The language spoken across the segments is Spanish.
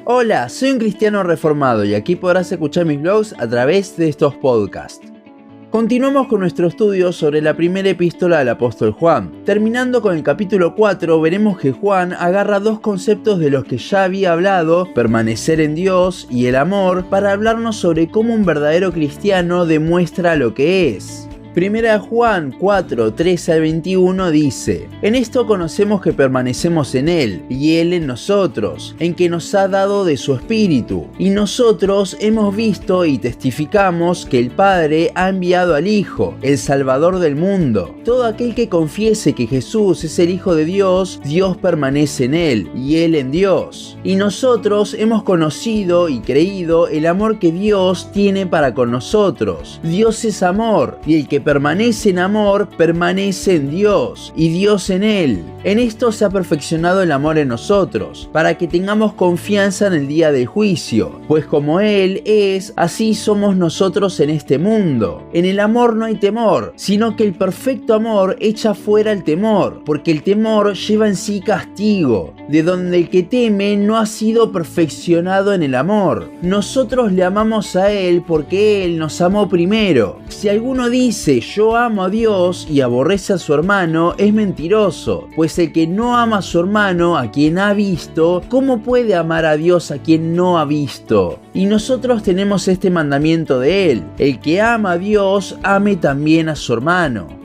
Hola, soy un cristiano reformado y aquí podrás escuchar mis vlogs a través de estos podcasts. Continuamos con nuestro estudio sobre la primera epístola del apóstol Juan. Terminando con el capítulo 4, veremos que Juan agarra dos conceptos de los que ya había hablado, permanecer en Dios y el amor, para hablarnos sobre cómo un verdadero cristiano demuestra lo que es. Primera Juan 4, 13 al 21 dice: En esto conocemos que permanecemos en Él, y Él en nosotros, en que nos ha dado de su Espíritu. Y nosotros hemos visto y testificamos que el Padre ha enviado al Hijo, el Salvador del mundo. Todo aquel que confiese que Jesús es el Hijo de Dios, Dios permanece en Él, y Él en Dios. Y nosotros hemos conocido y creído el amor que Dios tiene para con nosotros. Dios es amor, y el que permanece en amor, permanece en Dios, y Dios en Él. En esto se ha perfeccionado el amor en nosotros, para que tengamos confianza en el día del juicio, pues como Él es, así somos nosotros en este mundo. En el amor no hay temor, sino que el perfecto amor echa fuera el temor, porque el temor lleva en sí castigo, de donde el que teme no ha sido perfeccionado en el amor. Nosotros le amamos a Él porque Él nos amó primero. Si alguno dice yo amo a Dios y aborrece a su hermano, es mentiroso, pues el que no ama a su hermano, a quien ha visto, ¿cómo puede amar a Dios a quien no ha visto? Y nosotros tenemos este mandamiento de Él: el que ama a Dios, ame también a su hermano.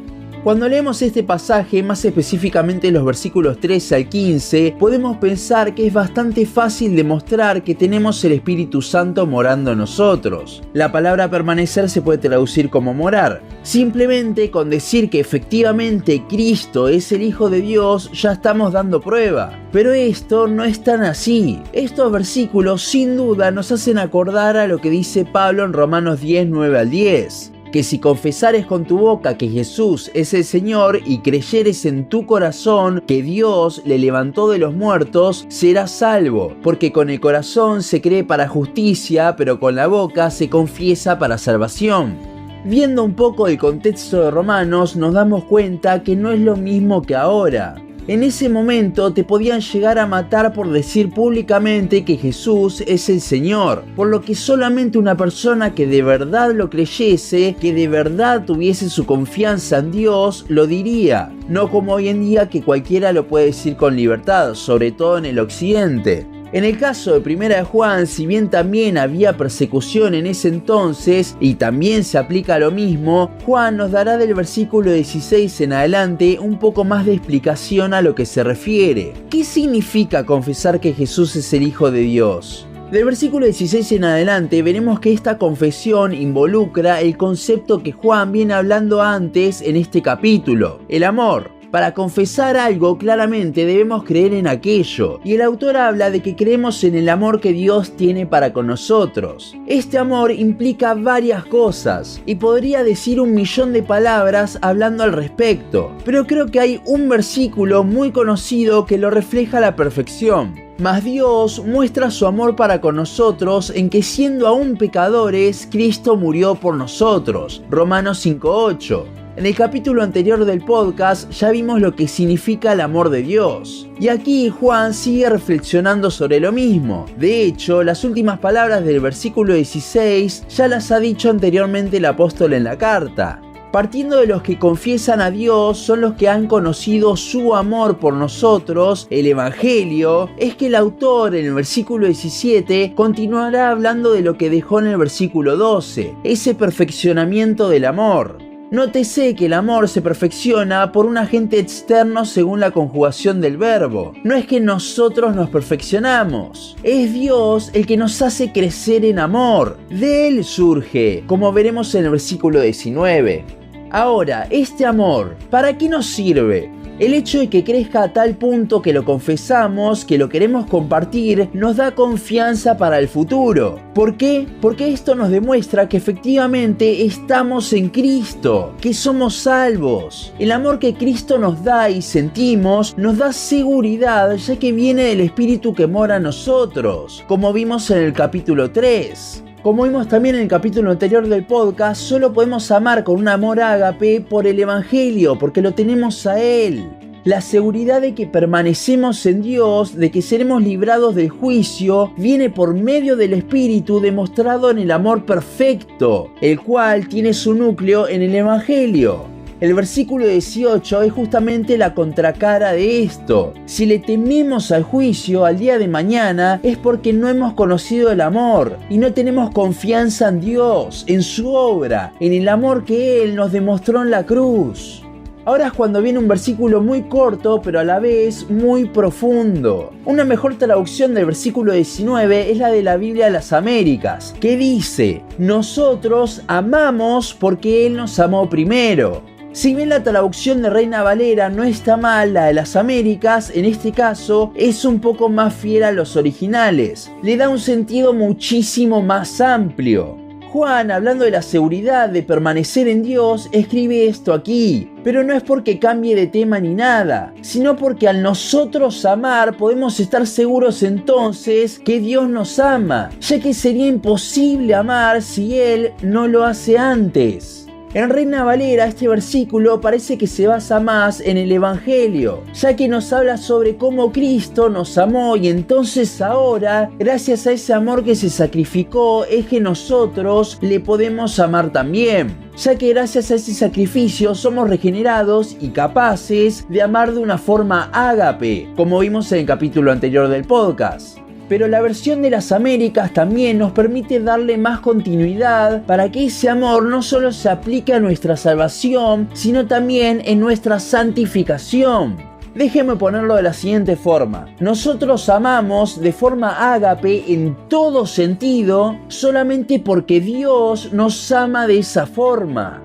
Cuando leemos este pasaje, más específicamente los versículos 13 al 15, podemos pensar que es bastante fácil demostrar que tenemos el Espíritu Santo morando en nosotros. La palabra permanecer se puede traducir como morar. Simplemente con decir que efectivamente Cristo es el Hijo de Dios, ya estamos dando prueba. Pero esto no es tan así. Estos versículos sin duda nos hacen acordar a lo que dice Pablo en Romanos 10, 9 al 10. Que si confesares con tu boca que Jesús es el Señor y creyeres en tu corazón que Dios le levantó de los muertos, serás salvo, porque con el corazón se cree para justicia, pero con la boca se confiesa para salvación. Viendo un poco el contexto de Romanos, nos damos cuenta que no es lo mismo que ahora. En ese momento te podían llegar a matar por decir públicamente que Jesús es el Señor, por lo que solamente una persona que de verdad lo creyese, que de verdad tuviese su confianza en Dios, lo diría. No como hoy en día que cualquiera lo puede decir con libertad, sobre todo en el occidente. En el caso de Primera de Juan, si bien también había persecución en ese entonces, y también se aplica lo mismo, Juan nos dará del versículo 16 en adelante un poco más de explicación a lo que se refiere. ¿Qué significa confesar que Jesús es el Hijo de Dios? Del versículo 16 en adelante veremos que esta confesión involucra el concepto que Juan viene hablando antes en este capítulo: el amor. Para confesar algo, claramente debemos creer en aquello, y el autor habla de que creemos en el amor que Dios tiene para con nosotros. Este amor implica varias cosas, y podría decir 1.000.000 de palabras hablando al respecto, pero creo que hay un versículo muy conocido que lo refleja a la perfección. Mas Dios muestra su amor para con nosotros en que siendo aún pecadores, Cristo murió por nosotros. Romanos 5:8. En el capítulo anterior del podcast ya vimos lo que significa el amor de Dios. Y aquí Juan sigue reflexionando sobre lo mismo. De hecho, las últimas palabras del versículo 16 ya las ha dicho anteriormente el apóstol en la carta. Partiendo de los que confiesan a Dios son los que han conocido su amor por nosotros, el Evangelio, es que el autor en el versículo 17 continuará hablando de lo que dejó en el versículo 12, ese perfeccionamiento del amor. Nótese que el amor se perfecciona por un agente externo según la conjugación del verbo. No es que nosotros nos perfeccionamos, es Dios el que nos hace crecer en amor. De Él surge, como veremos en el versículo 19. Ahora, este amor, ¿para qué nos sirve? El hecho de que crezca a tal punto que lo confesamos, que lo queremos compartir, nos da confianza para el futuro. ¿Por qué? Porque esto nos demuestra que efectivamente estamos en Cristo, que somos salvos. El amor que Cristo nos da y sentimos nos da seguridad, ya que viene del Espíritu que mora en nosotros, como vimos en el capítulo 3. Como vimos también en el capítulo anterior del podcast, solo podemos amar con un amor ágape por el Evangelio, porque lo tenemos a Él. La seguridad de que permanecemos en Dios, de que seremos librados del juicio, viene por medio del Espíritu demostrado en el amor perfecto, el cual tiene su núcleo en el Evangelio. El versículo 18 es justamente la contracara de esto. Si le tememos al juicio al día de mañana es porque no hemos conocido el amor y no tenemos confianza en Dios, en su obra, en el amor que Él nos demostró en la cruz. Ahora es cuando viene un versículo muy corto, pero a la vez muy profundo. Una mejor traducción del versículo 19 es la de la Biblia de las Américas, que dice: nosotros amamos porque Él nos amó primero. Si bien la traducción de Reina Valera no está mal, la de las Américas, en este caso, es un poco más fiel a los originales. Le da un sentido muchísimo más amplio. Juan, hablando de la seguridad de permanecer en Dios, escribe esto aquí. Pero no es porque cambie de tema ni nada, sino porque al nosotros amar podemos estar seguros entonces que Dios nos ama, ya que sería imposible amar si Él no lo hace antes. En Reina Valera este versículo parece que se basa más en el Evangelio, ya que nos habla sobre cómo Cristo nos amó y entonces ahora, gracias a ese amor que se sacrificó, es que nosotros le podemos amar también, ya que gracias a ese sacrificio somos regenerados y capaces de amar de una forma ágape, como vimos en el capítulo anterior del podcast. Pero la versión de las Américas también nos permite darle más continuidad para que ese amor no solo se aplique a nuestra salvación, sino también en nuestra santificación. Déjeme ponerlo de la siguiente forma. Nosotros amamos de forma ágape en todo sentido solamente porque Dios nos ama de esa forma.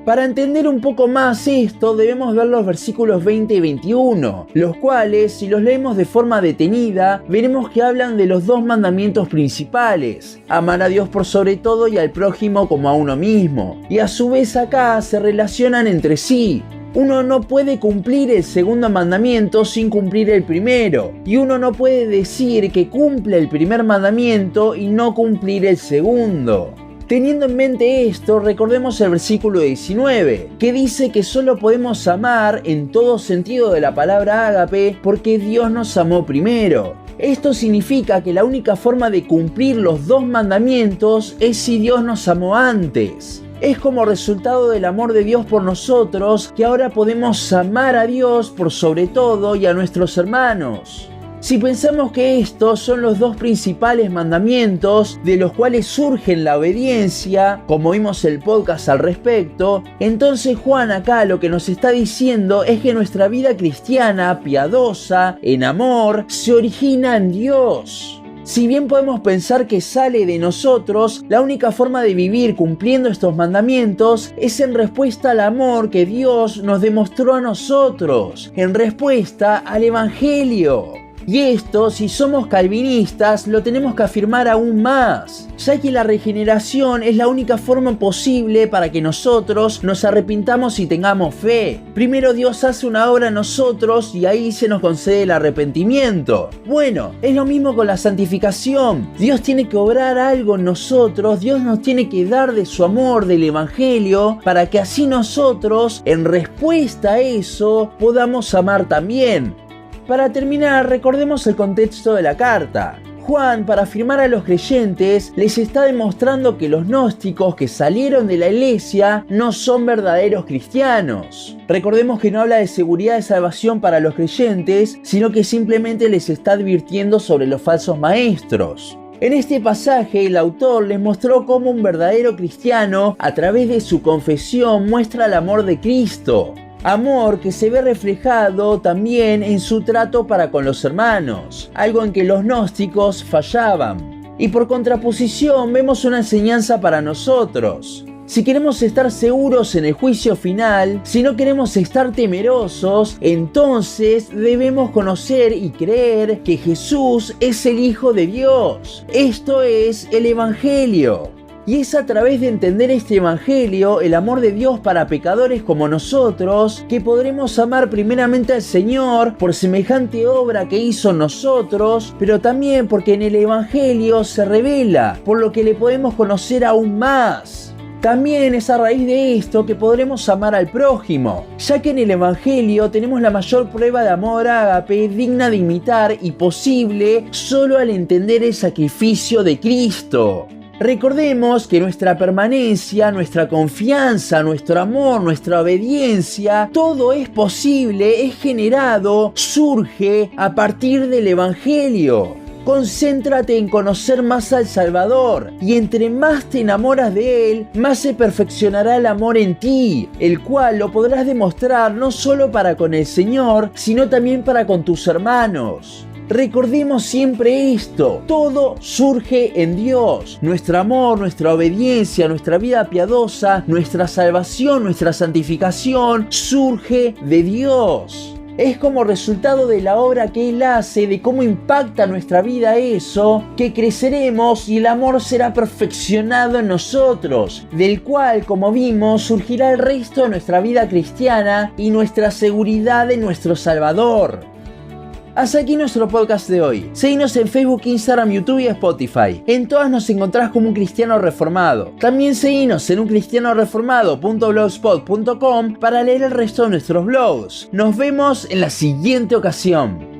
Para entender un poco más esto, debemos ver los versículos 20 y 21, los cuales, si los leemos de forma detenida, veremos que hablan de los dos mandamientos principales: amar a Dios por sobre todo y al prójimo como a uno mismo. Y a su vez acá se relacionan entre sí. Uno no puede cumplir el segundo mandamiento sin cumplir el primero, y uno no puede decir que cumple el primer mandamiento y no cumplir el segundo. Teniendo en mente esto, recordemos el versículo 19, que dice que solo podemos amar en todo sentido de la palabra ágape porque Dios nos amó primero. Esto significa que la única forma de cumplir los dos mandamientos es si Dios nos amó antes. Es como resultado del amor de Dios por nosotros que ahora podemos amar a Dios por sobre todo y a nuestros hermanos. Si pensamos que estos son los dos principales mandamientos de los cuales surge la obediencia, como vimos el podcast al respecto, entonces Juan acá lo que nos está diciendo es que nuestra vida cristiana, piadosa, en amor, se origina en Dios. Si bien podemos pensar que sale de nosotros, la única forma de vivir cumpliendo estos mandamientos es en respuesta al amor que Dios nos demostró a nosotros, en respuesta al Evangelio. Y esto, si somos calvinistas, lo tenemos que afirmar aún más, ya que la regeneración es la única forma posible para que nosotros nos arrepintamos y tengamos fe. Primero Dios hace una obra en nosotros y ahí se nos concede el arrepentimiento. Bueno, es lo mismo con la santificación. Dios tiene que obrar algo en nosotros, Dios nos tiene que dar de su amor, del Evangelio, para que así nosotros, en respuesta a eso, podamos amar también. Para terminar, recordemos el contexto de la carta. Juan, para afirmar a los creyentes, les está demostrando que los gnósticos que salieron de la iglesia no son verdaderos cristianos. Recordemos que no habla de seguridad de salvación para los creyentes, sino que simplemente les está advirtiendo sobre los falsos maestros. En este pasaje, el autor les mostró cómo un verdadero cristiano, a través de su confesión, muestra el amor de Cristo. Amor que se ve reflejado también en su trato para con los hermanos, algo en que los gnósticos fallaban. Y por contraposición vemos una enseñanza para nosotros. Si queremos estar seguros en el juicio final, si no queremos estar temerosos, entonces debemos conocer y creer que Jesús es el Hijo de Dios. Esto es el Evangelio. Y es a través de entender este Evangelio, el amor de Dios para pecadores como nosotros, que podremos amar primeramente al Señor por semejante obra que hizo en nosotros, pero también porque en el Evangelio se revela, por lo que le podemos conocer aún más. También es a raíz de esto que podremos amar al prójimo, ya que en el Evangelio tenemos la mayor prueba de amor ágape digna de imitar y posible solo al entender el sacrificio de Cristo. Recordemos que nuestra permanencia, nuestra confianza, nuestro amor, nuestra obediencia, todo es posible, es generado, surge a partir del Evangelio. Concéntrate en conocer más al Salvador y entre más te enamoras de Él, más se perfeccionará el amor en ti, el cual lo podrás demostrar no solo para con el Señor, sino también para con tus hermanos. Recordemos siempre esto, todo surge en Dios. Nuestro amor, nuestra obediencia, nuestra vida piadosa, nuestra salvación, nuestra santificación, surge de Dios. Es como resultado de la obra que Él hace, de cómo impacta nuestra vida eso, que creceremos y el amor será perfeccionado en nosotros, del cual, como vimos, surgirá el resto de nuestra vida cristiana y nuestra seguridad en nuestro Salvador. Hasta aquí nuestro podcast de hoy. Seguinos en Facebook, Instagram, YouTube y Spotify. En todas nos encontrás como Un Cristiano Reformado. También seguinos en uncristianoreformado.blogspot.com para leer el resto de nuestros blogs. Nos vemos en la siguiente ocasión.